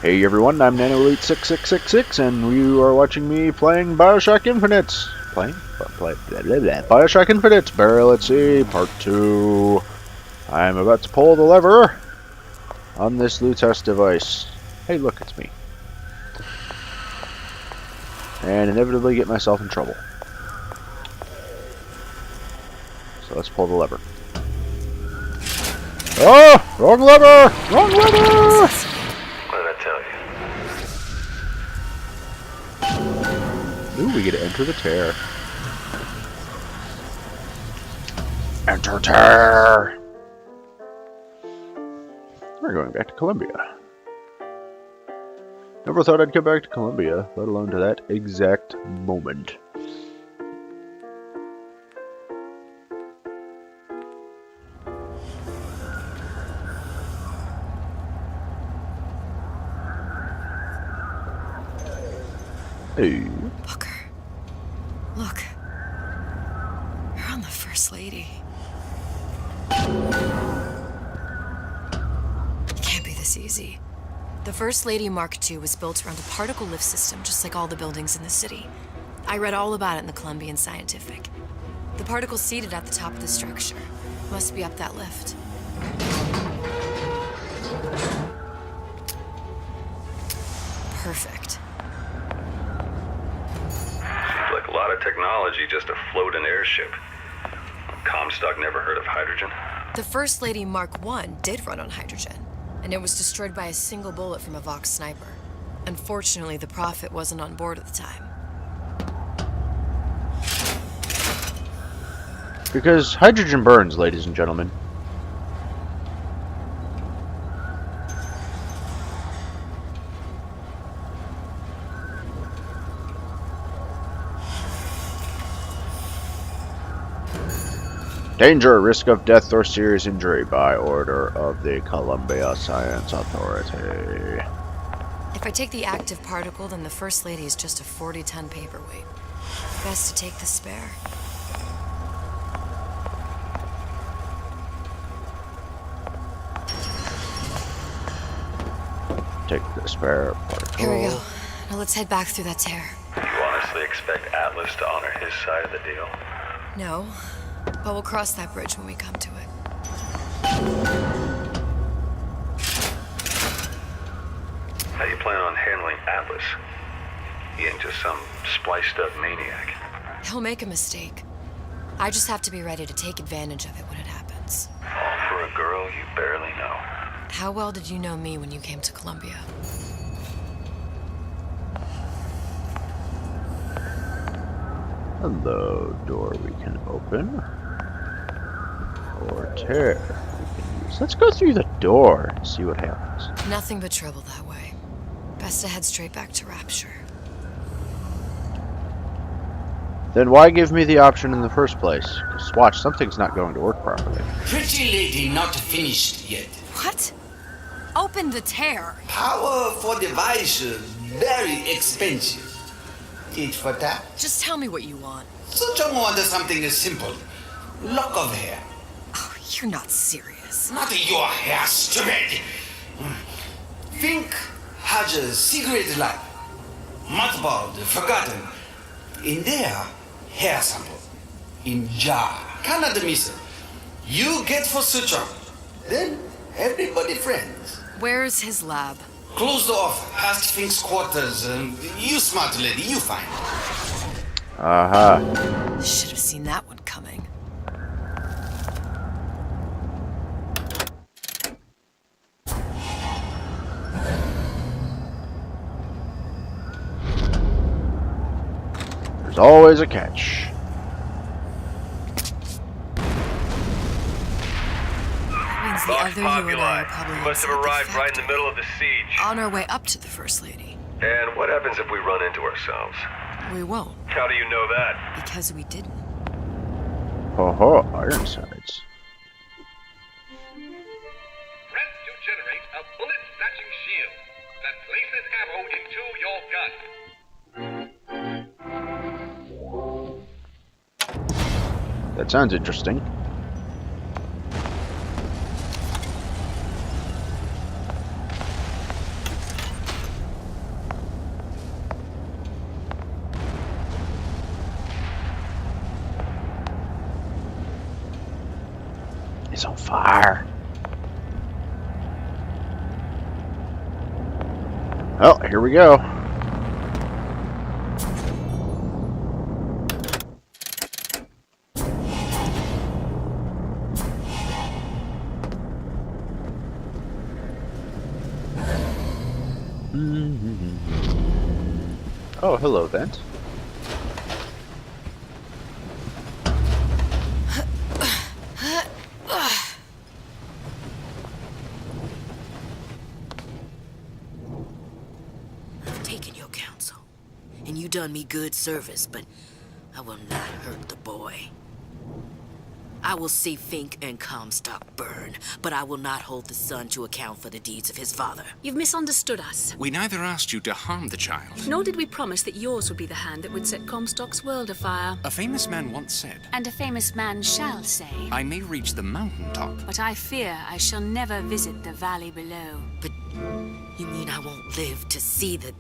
Hey everyone, I'm NanoElite666, and you are watching me playing Bioshock Infinite. Bioshock Infinite, Barrel at Sea, Part 2. I'm about to pull the lever on this Lutece device. Hey look, it's me. And inevitably get myself in trouble. So let's pull the lever. Oh! Wrong lever! Wrong lever! What did I tell you? Ooh, we get to enter the tear. Enter tear! We're going back to Columbia. Never thought I'd come back to Columbia, let alone to that exact moment. Hey. Booker. Look. You're on the First Lady. It can't be this easy. The First Lady Mark II was built around a particle lift system, just like all the buildings in the city. I read all about it in the Columbian Scientific. The particles seated at the top of the structure must be up that lift. Perfect. Seems like a lot of technology just to float an airship. Comstock never heard of hydrogen. The First Lady Mark I did run on hydrogen, and it was destroyed by a single bullet from a Vox sniper. Unfortunately, the Prophet wasn't on board at the time. Because hydrogen burns, ladies and gentlemen. Danger, risk of death or serious injury by order of the Columbia Science Authority. If I take the active particle, then the First Lady is just a 40-ton paperweight. Best to take the spare. Take the spare particle. Here we go. Now let's head back through that tear. You honestly expect Atlas to honor his side of the deal? No, but we'll cross that bridge when we come to it. How you plan on handling Atlas? He ain't just some spliced-up maniac. He'll make a mistake. I just have to be ready to take advantage of it when it happens. All for a girl you barely know. How well did you know me when you came to Columbia? Hello, door we can open. Or tear we can use. Let's go through the door and see what happens. Nothing but trouble that way. Best to head straight back to Rapture. Then why give me the option in the first place? Because watch, something's not going to work properly. Pretty lady not finished yet. What? Open the tear! Power for device very expensive. Tit for tat. Just tell me what you want. Suchong wants something simple. Lock of hair. Oh, you're not serious. Not your hair, stupid. Think has a secret lab. Mothballed, forgotten. In there, hair sample. In jar. Cannot miss it. You get for Suchong. Then everybody friends. Where's his lab? Closed off, past Fink's quarters. You smart lady, you find. Aha. Should have seen that one coming. There's always a catch. Means the other you and I are probably You must have inside the arrived right in the factory. middle of the siege. On our way up to the First Lady. And what happens if we run into ourselves? We won't, How do you know that? because we didn't. Ho ho, Ironsides. Press to generate a bullet-snatching shield that places ammo into your gun. That sounds interesting. He's on fire. Well, here we go. Oh, hello, Vent. I've taken your counsel, and you done me good service, but I will not hurt the boy. I will see Fink and Comstock burn, but I will not hold the son to account for the deeds of his father. You've misunderstood us. We neither asked you to harm the child. Nor did we promise that yours would be the hand that would set Comstock's world afire. A famous man once said, And a famous man shall say, I may reach the mountaintop. but I fear I shall never visit the valley below. But you mean I won't live to see the...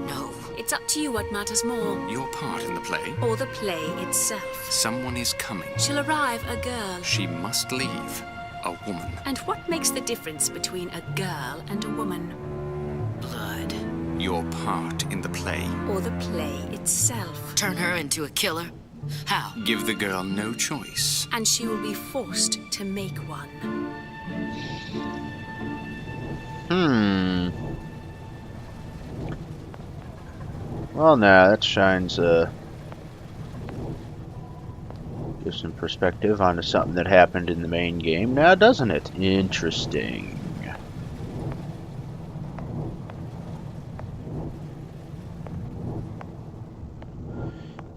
No. It's up to you what matters more, Your part in the play? or the play itself. Someone is coming. She'll arrive a girl. She must leave. A woman. And what makes the difference between a girl and a woman? Blood. Your part in the play. Or the play itself? Turn her into a killer? How? Give the girl no choice. And she will be forced to make one. Well, now that shines gives some perspective onto something that happened in the main game, now doesn't it? Interesting.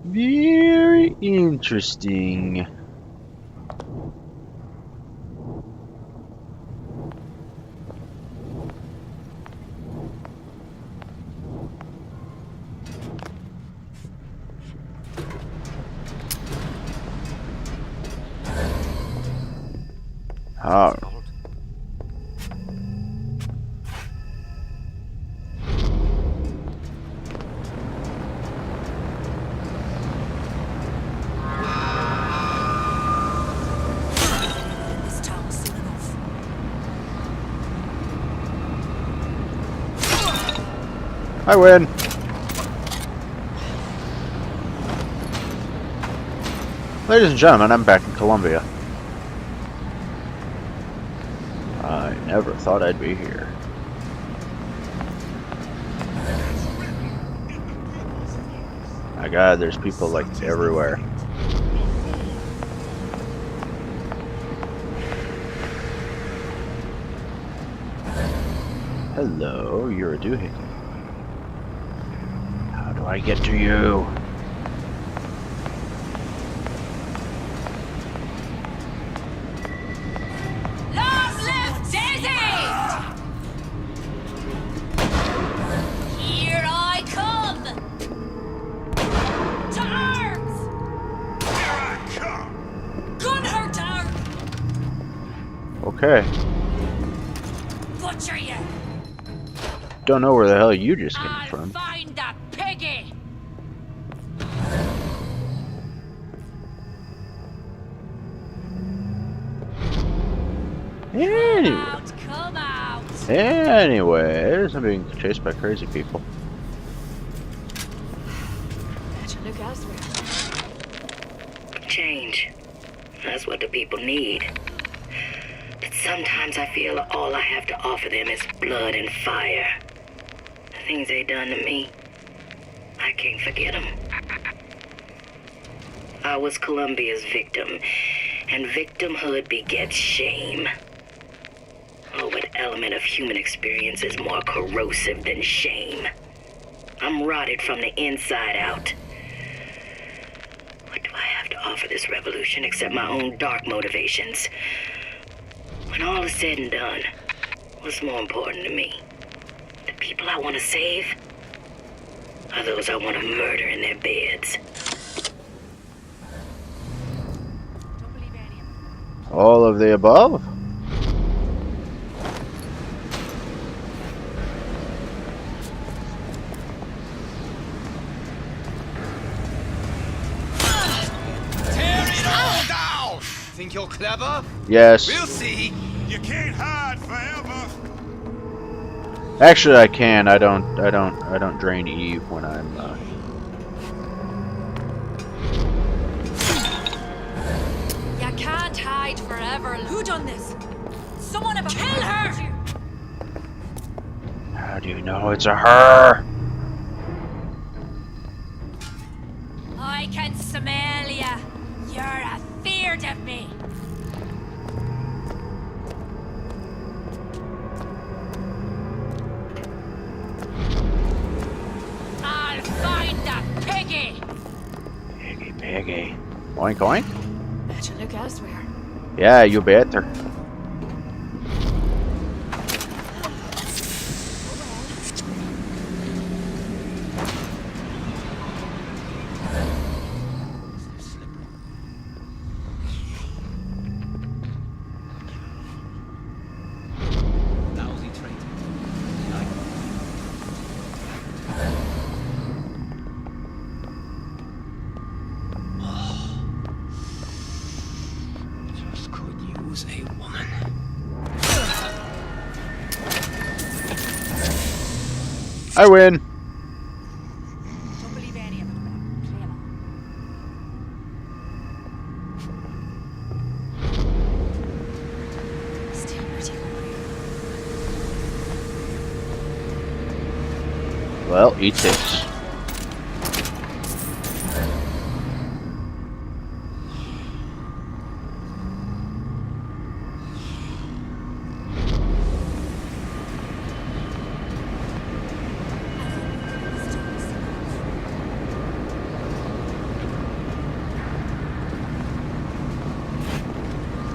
Very interesting. Oh. This town soon enough. I win. Ladies and gentlemen, I'm back in Colombia. I never thought I'd be here. My God, there's people like everywhere. Hello, you're a doohickey. How do I get to you? Long live Daisy! Here I come! To arms! Here I come! Gun her down! Okay. Butcher you! Don't know where the hell you just came from. Find that piggy! Anyway. Come out! Anyways, I'm being chased by crazy people. Look elsewhere. Change. That's what the people need. But sometimes I feel all I have to offer them is blood and fire. The things they done to me, I can't forget them. I was Columbia's victim, and victimhood begets shame. Oh, what element of human experience is more corrosive than shame? I'm rotted from the inside out. What do I have to offer this revolution except my own dark motivations? When all is said and done, what's more important to me? The people I want to save? Or those I want to murder in their beds? All of the above? Think you're clever? Yes. We'll see. You can't hide forever. Actually, I can. I don't drain Eve when I'm. You can't hide forever. Who done this? Someone about kill her! How do you know it's a her? I can smell ya. You're afeard of me. I'll find the piggy. Piggy. Oink oink. Better look elsewhere. Yeah, you better. Lousy traitor. Just could use a woman. I win. Don't believe any of it. Play along. Still pretty hungry. Well, eat this.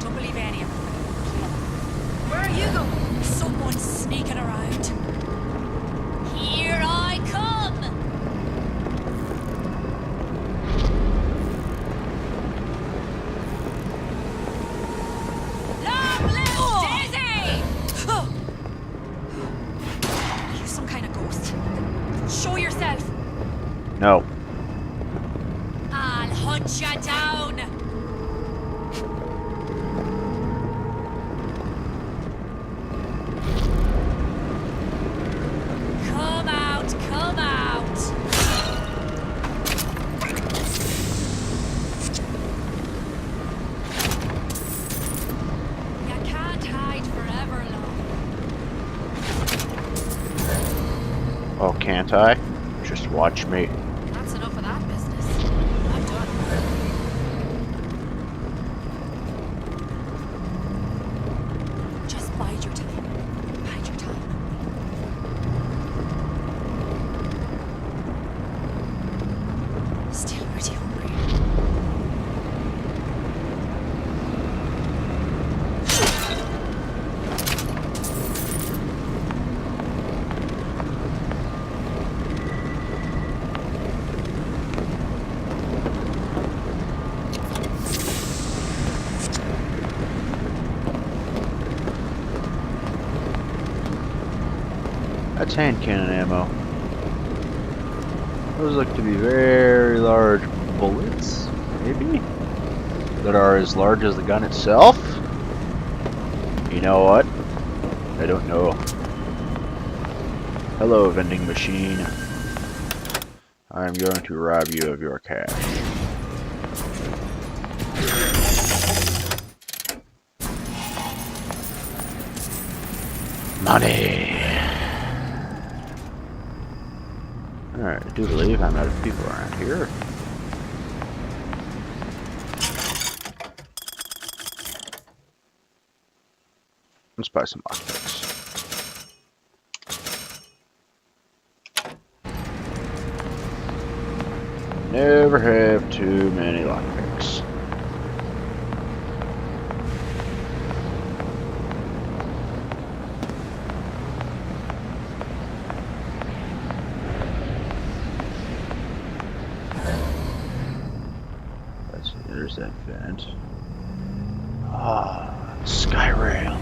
Don't believe any of it. Where are you going? Someone's sneaking around. Here I come! Long live Daisy! You're some kind of ghost. Show yourself. No. I'll hunt you down. Come out, come out. You can't hide forever long. Oh, can't I? Just watch me. That's enough of that business. I'm done. Just bide your time. Bide your time. Still pretty hungry. That's hand cannon ammo. Those look to be very large bullets, maybe? That are as large as the gun itself? You know what? I don't know. Hello, vending machine. I'm going to rob you of your cash. Money! Alright, I do believe I'm out of people around here. Let's buy some lockpicks. Never have too many lockpicks. There's that vent. Ah, sky rail.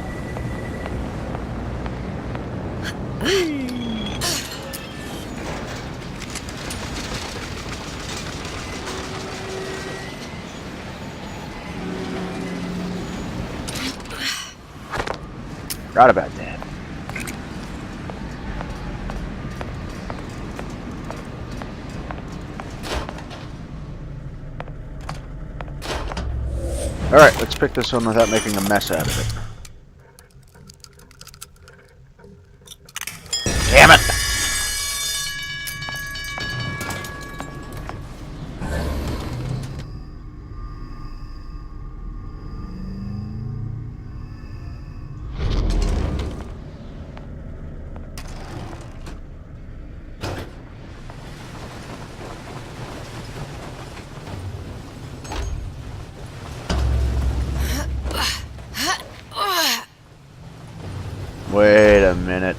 Forgot about that. Alright, let's pick this one without making a mess out of it. Damn it! Wait a minute.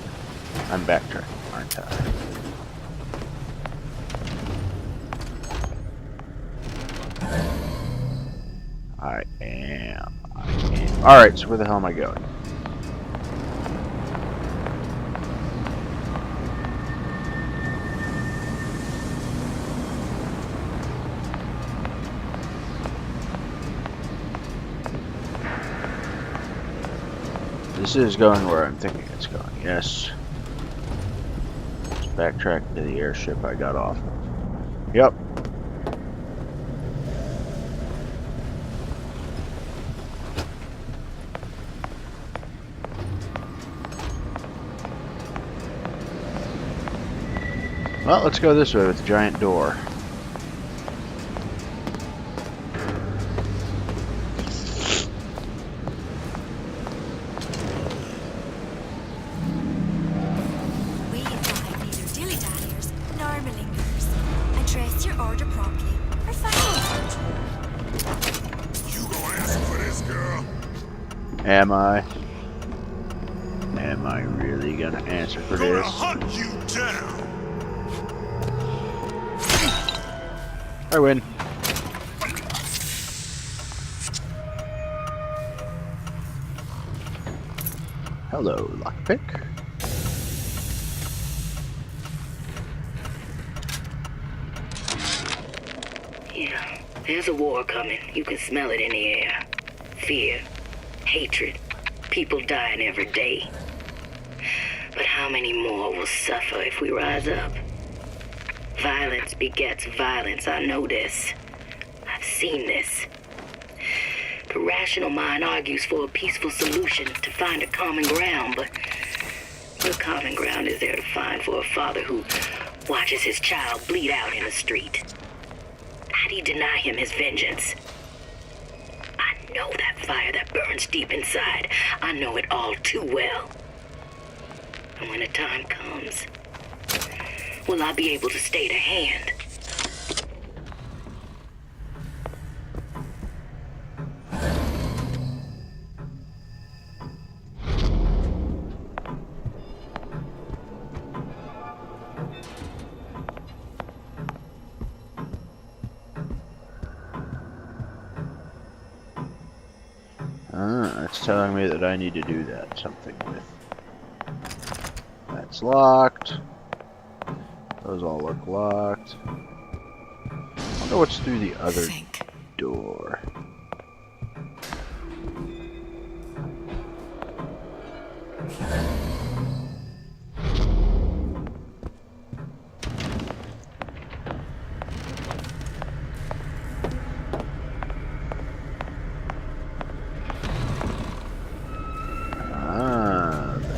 I'm backtracking, aren't I? I am. Alright, so where the hell am I going? This is going where I'm thinking it's going, yes. Let's backtrack to the airship I got off of. Yep. Well, let's go this way with the giant door. We invite neither dilly-dalliers nor malingers. Address your order promptly or find You gonna ask for this, girl? Am I? Am I really gonna answer for Gonna this? hunt you down. I win. Hello, lockpick. Yeah, there's a war coming. You can smell it in the air. Fear, hatred, people dying every day. But how many more will suffer if we rise up? Violence begets violence, I know this. I've seen this. The rational mind argues for a peaceful solution to find a common ground, but what common ground is there to find for a father who watches his child bleed out in the street? How do you deny him his vengeance? I know that fire that burns deep inside. I know it all too well. And when the time comes, will I be able to stay the hand? That's telling me that I need to do that something with. That's locked. Those all look locked. I wonder what's through the other door.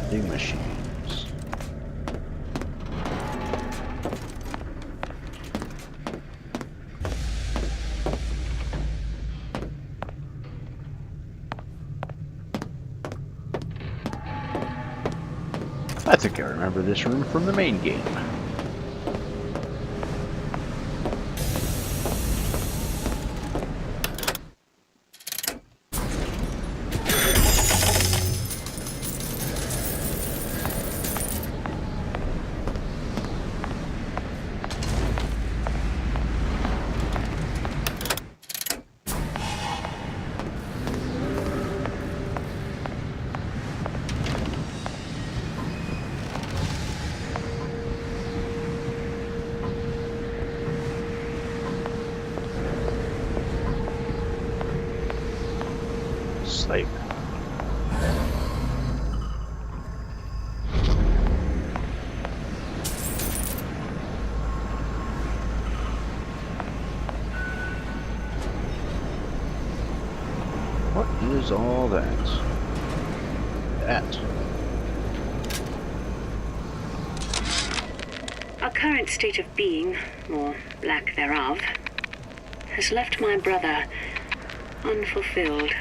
Vending machines. I think I remember this room from the main game. Sleep. is all that? That. Our current state of being, or lack thereof, has left my brother unfulfilled.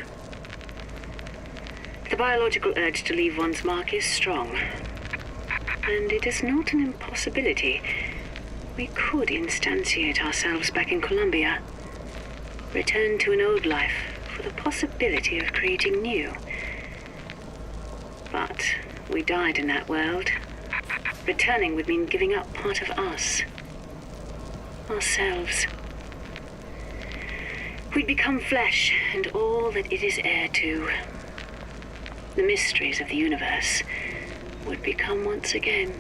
The biological urge to leave one's mark is strong, and it is not an impossibility. We could instantiate ourselves back in Columbia, return to an old life for the possibility of creating new. But we died in that world. Returning would mean giving up part of us. Ourselves. We'd become flesh and all that it is heir to. The mysteries of the universe would become once again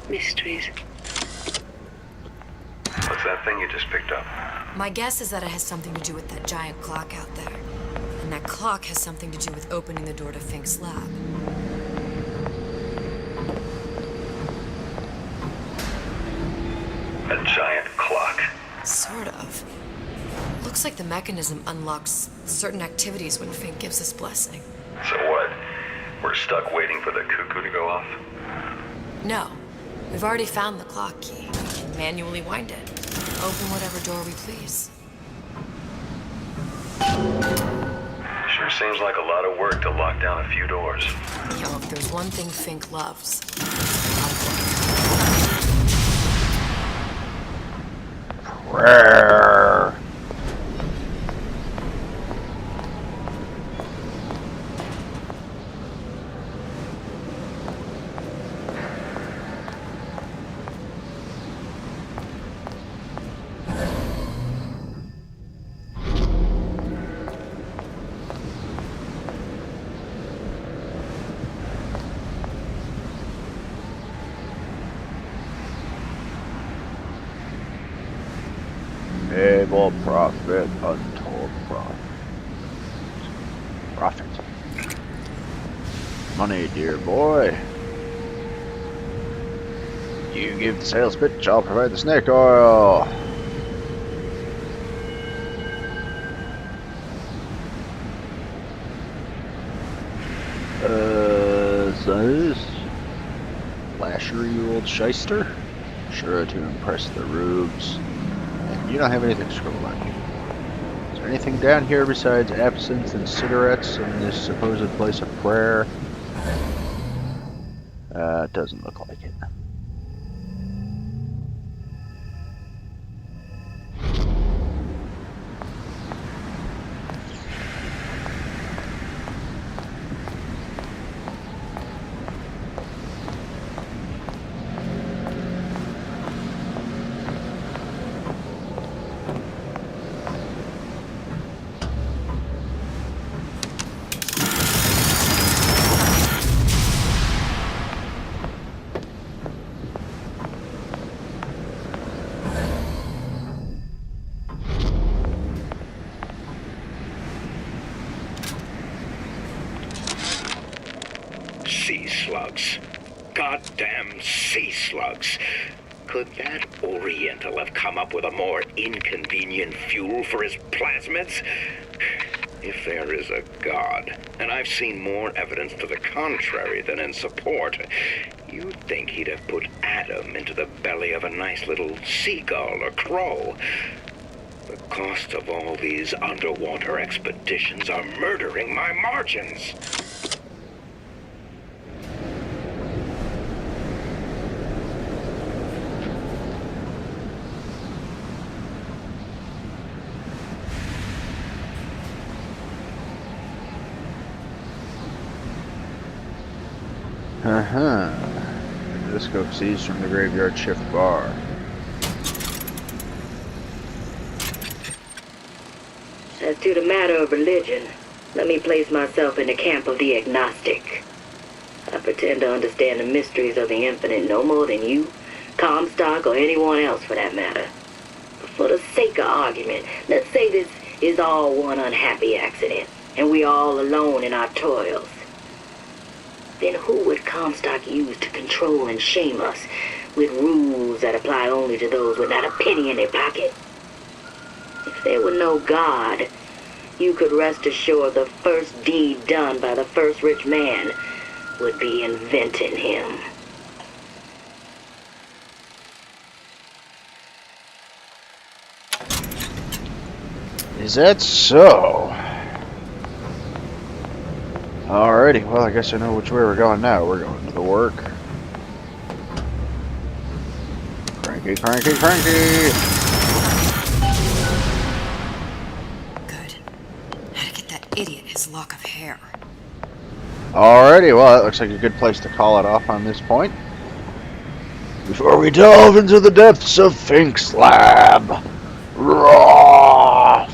mysteries. What's that thing you just picked up? My guess is that it has something to do with that giant clock out there. And that clock has something to do with opening the door to Fink's lab. A giant clock. Sort of. Looks like the mechanism unlocks certain activities when Fink gives his blessing. So what? We're stuck waiting for the cuckoo to go off? No. We've already found the clock key. Manually wind it. Open whatever door we please. Sure seems like a lot of work to lock down a few doors. You know, if there's one thing Fink loves, prayer. Able profit, untold profit. Profit. Money, dear boy. You give the sales pitch, I'll provide the snake oil. Size? Flasher, you old shyster? Sure to impress the rubes. You don't have anything scribbled on you. Is there anything down here besides absinthe and cigarettes in this supposed place of prayer? It doesn't look like it. Sea slugs. Goddamn sea slugs. Could that Oriental have come up with a more inconvenient fuel for his plasmids? If there is a God, and I've seen more evidence to the contrary than in support, you'd think he'd have put Adam into the belly of a nice little seagull or crow. The cost of all these underwater expeditions are murdering my margins. The disco seized from the graveyard shift bar. As to the matter of religion, let me place myself in the camp of the agnostic. I pretend to understand the mysteries of the infinite no more than you, Comstock, or anyone else for that matter. But for the sake of argument, let's say this is all one unhappy accident, and we're all alone in our toils. Then who would Comstock use to control and shame us with rules that apply only to those with not a penny in their pocket? If there were no God, you could rest assured the first deed done by the first rich man would be inventing him. Is that so? Alrighty, well, I guess I know which way we're going now. We're going to the work. Cranky, cranky, cranky! Good. How to get that idiot his lock of hair. Alrighty, well, that looks like a good place to call it off on this point. Before we delve into the depths of Fink's lab. Raw!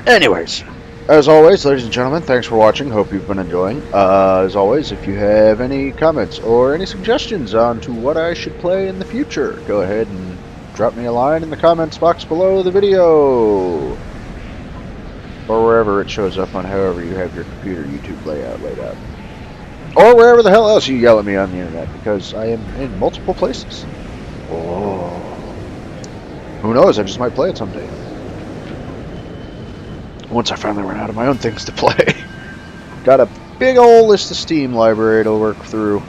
Anyways, as always, ladies and gentlemen, thanks for watching. Hope you've been enjoying. As always, if you have any comments or any suggestions on to what I should play in the future, go ahead and drop me a line in the comments box below the video. Or wherever it shows up on however you have your computer YouTube layout laid out. Or wherever the hell else you yell at me on the internet, because I am in multiple places. Oh. Who knows, I just might play it someday. Once I finally run out of my own things to play. Got a big old list of Steam library to work through.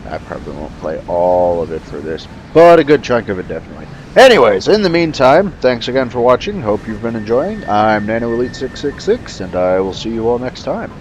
I probably won't play all of it for this, but a good chunk of it definitely. Anyways, in the meantime, thanks again for watching. Hope you've been enjoying. I'm NanoElite666, and I will see you all next time.